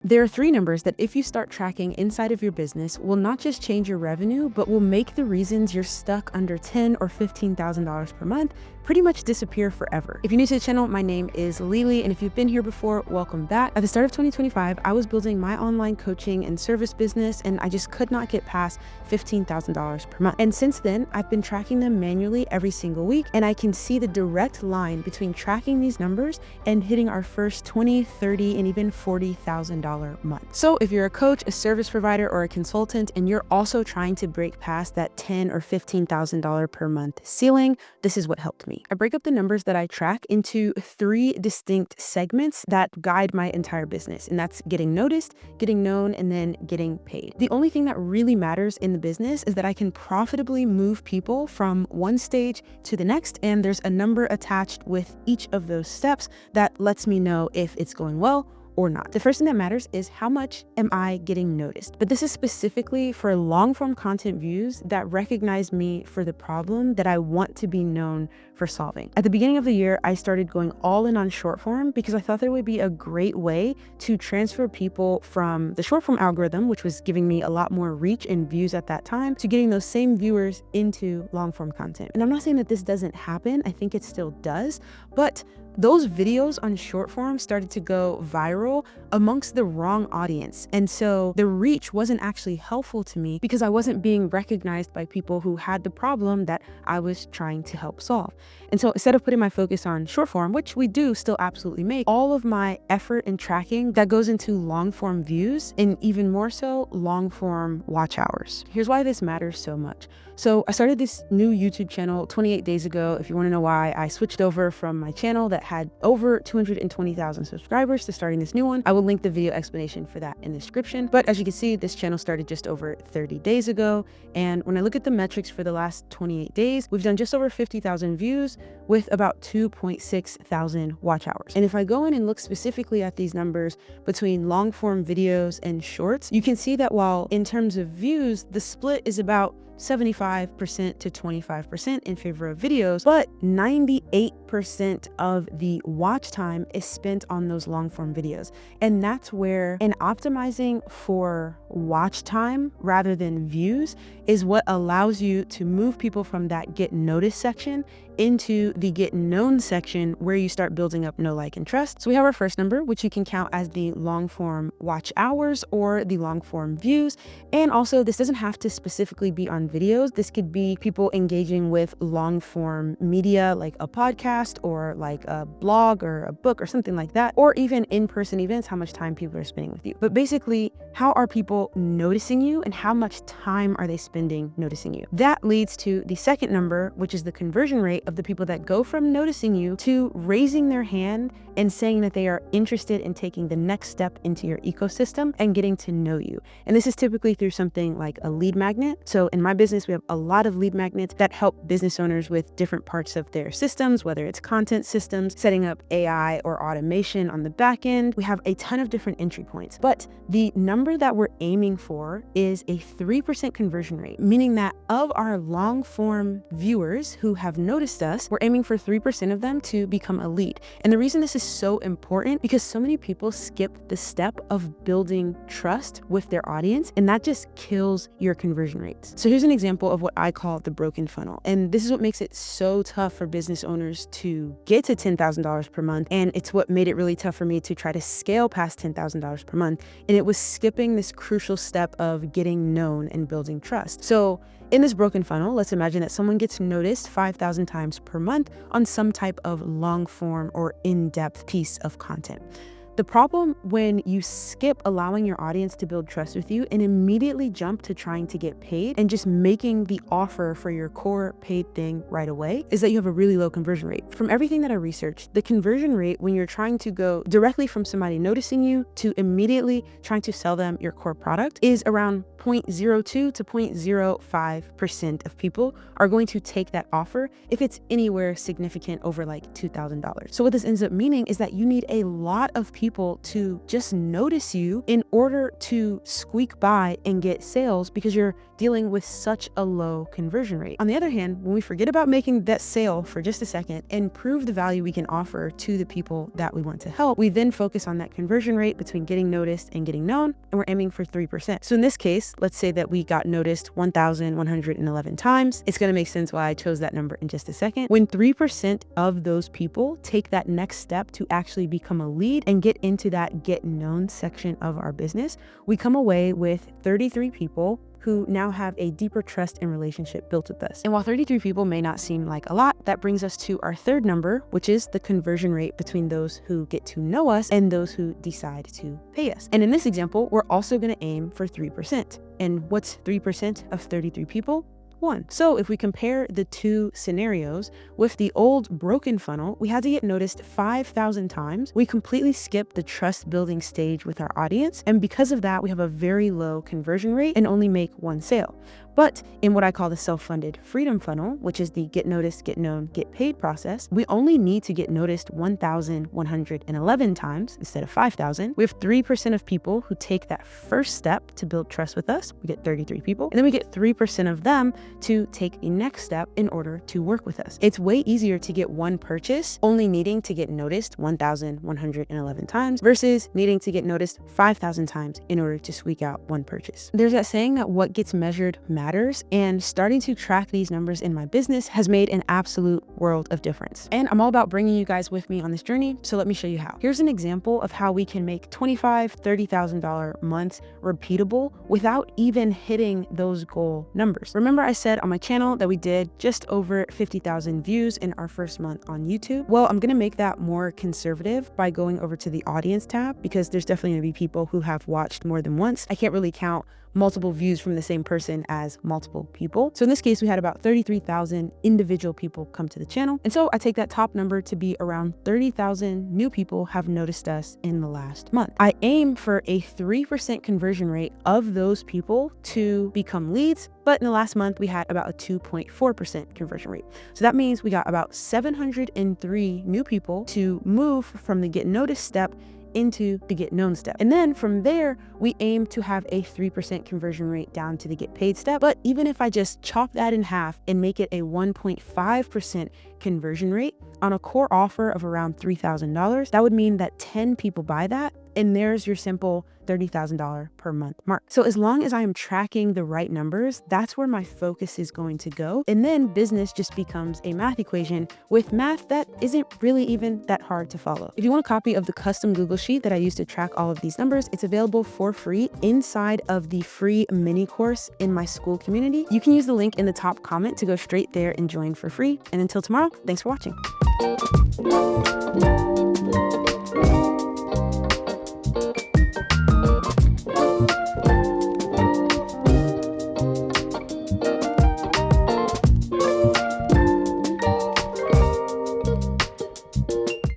There are three numbers that if you start tracking inside of your business will not just change your revenue, but will make the reasons you're stuck under $10,000 or $15,000 per month pretty much disappear forever. If you're new to the channel, my name is Lily, and if you've been here before, welcome back. At the start of 2025, I was building my online coaching and service business, and I just could not get past $15,000 per month. And since then, I've been tracking them manually every single week, and I can see the direct line between tracking these numbers and hitting our first $20,000, $30,000, and even $40,000 month. So if you're a coach, a service provider, or a consultant, and you're also trying to break past that $10,000 or $15,000 per month ceiling, this is what helped me. I break up the numbers that I track into three distinct segments that guide my entire business, and that's getting noticed, getting known, and then getting paid. The only thing that really matters in the business is that I can profitably move people from one stage to the next, and there's a number attached with each of those steps that lets me know if it's going well or not. The first thing that matters is how much am I getting noticed? But this is specifically for long form content views that recognize me for the problem that I want to be known for solving. At the beginning of the year, I started going all in on short form because I thought there would be a great way to transfer people from the short form algorithm, which was giving me a lot more reach and views at that time, to getting those same viewers into long form content. And I'm not saying that this doesn't happen. I think it still does, but those videos on short form started to go viral amongst the wrong audience. And so the reach wasn't actually helpful to me because I wasn't being recognized by people who had the problem that I was trying to help solve. And so instead of putting my focus on short form, which we do still absolutely make, all of my effort and tracking that goes into long form views and even more so long form watch hours. Here's why this matters so much. So I started this new YouTube channel 28 days ago. If you want to know why, I switched over from my channel that had over 220,000 subscribers to starting this new one. I will link the video explanation for that in the description. But as you can see, this channel started just over 30 days ago. And when I look at the metrics for the last 28 days, we've done just over 50,000 views with about 2.6 thousand watch hours. And if I go in and look specifically at these numbers between long form videos and shorts, you can see that while in terms of views, the split is about 75% to 25% in favor of videos, but 98% of the watch time is spent on those long form videos. And that's where optimizing for watch time rather than views is what allows you to move people from that get noticed section into the get known section where you start building up know, like, and trust. So we have our first number, which you can count as the long form watch hours or the long form views. And also this doesn't have to specifically be on videos. This could be people engaging with long form media like a podcast or like a blog or a book or something like that, or even in-person events, how much time people are spending with you. But basically, how are people noticing you and how much time are they spending noticing you? That leads to the second number, which is the conversion rate of the people that go from noticing you to raising their hand and saying that they are interested in taking the next step into your ecosystem and getting to know you. And this is typically through something like a lead magnet. So in my business, we have a lot of lead magnets that help business owners with different parts of their systems, whether it's content systems, setting up AI or automation on the back end. We have a ton of different entry points, but the number that we're aiming for is a 3% conversion rate, meaning that of our long form viewers who have noticed us, we're aiming for 3% of them to become a lead. And the reason this is so important because so many people skip the step of building trust with their audience, and that just kills your conversion rates. So here's an example of what I call the broken funnel. And this is what makes it so tough for business owners to get to $10,000 per month. And it's what made it really tough for me to try to scale past $10,000 per month. And it was skipping this crucial step of getting known and building trust. So in this broken funnel, let's imagine that someone gets noticed 5,000 times per month on some type of long form or in-depth piece of content. The problem when you skip allowing your audience to build trust with you and immediately jump to trying to get paid and just making the offer for your core paid thing right away is that you have a really low conversion rate. From everything that I researched, the conversion rate when you're trying to go directly from somebody noticing you to immediately trying to sell them your core product is around 0.02 to 0.05% of people are going to take that offer if it's anywhere significant over like $2,000. So what this ends up meaning is that you need a lot of people people to just notice you in order to squeak by and get sales because you're dealing with such a low conversion rate. On the other hand, when we forget about making that sale for just a second and prove the value we can offer to the people that we want to help, we then focus on that conversion rate between getting noticed and getting known, and we're aiming for 3%. So in this case, let's say that we got noticed 1,111 times. It's going to make sense why I chose that number in just a second. When 3% of those people take that next step to actually become a lead and get into that get known section of our business, we come away with 33 people who now have a deeper trust and relationship built with us. And while 33 people may not seem like a lot, that brings us to our third number, which is the conversion rate between those who get to know us and those who decide to pay us. And in this example, we're also going to aim for 3%. And what's 3% of 33 people? 1. So if we compare the two scenarios, with the old broken funnel, we had to get noticed 5,000 times. We completely skipped the trust building stage with our audience. And because of that, we have a very low conversion rate and only make one sale. But in what I call the self-funded freedom funnel, which is the get noticed, get known, get paid process, we only need to get noticed 1,111 times instead of 5,000. We have 3% of people who take that first step to build trust with us. We get 33 people. And then we get 3% of them to take a next step in order to work with us. It's way easier to get one purchase only needing to get noticed 1,111 times versus needing to get noticed 5,000 times in order to squeak out one purchase. There's that saying that what gets measured matters, and starting to track these numbers in my business has made an absolute world of difference. And I'm all about bringing you guys with me on this journey, so let me show you how. Here's an example of how we can make $25,000, $30,000 months repeatable without even hitting those goal numbers. Remember I said on my channel that we did just over 50,000 views in our first month on YouTube? Well, I'm gonna make that more conservative by going over to the audience tab, because there's definitely gonna be people who have watched more than once. I can't really count multiple views from the same person as multiple people. So in this case, we had about 33,000 individual people come to the channel. And so I take that top number to be around 30,000 new people have noticed us in the last month. I aim for a 3% conversion rate of those people to become leads, but in the last month, we had about a 2.4% conversion rate. So that means we got about 703 new people to move from the get noticed step into the get known step. And then from there, we aim to have a 3% conversion rate down to the get paid step. But even if I just chop that in half and make it a 1.5% conversion rate on a core offer of around $3,000, that would mean that 10 people buy that, and there's your simple $30,000 per month mark. So as long as I am tracking the right numbers, that's where my focus is going to go. And then business just becomes a math equation with math that isn't really even that hard to follow. If you want a copy of the custom Google Sheet that I use to track all of these numbers, it's available for free inside of the free mini course in my school community. You can use the link in the top comment to go straight there and join for free. And until tomorrow, thanks for watching.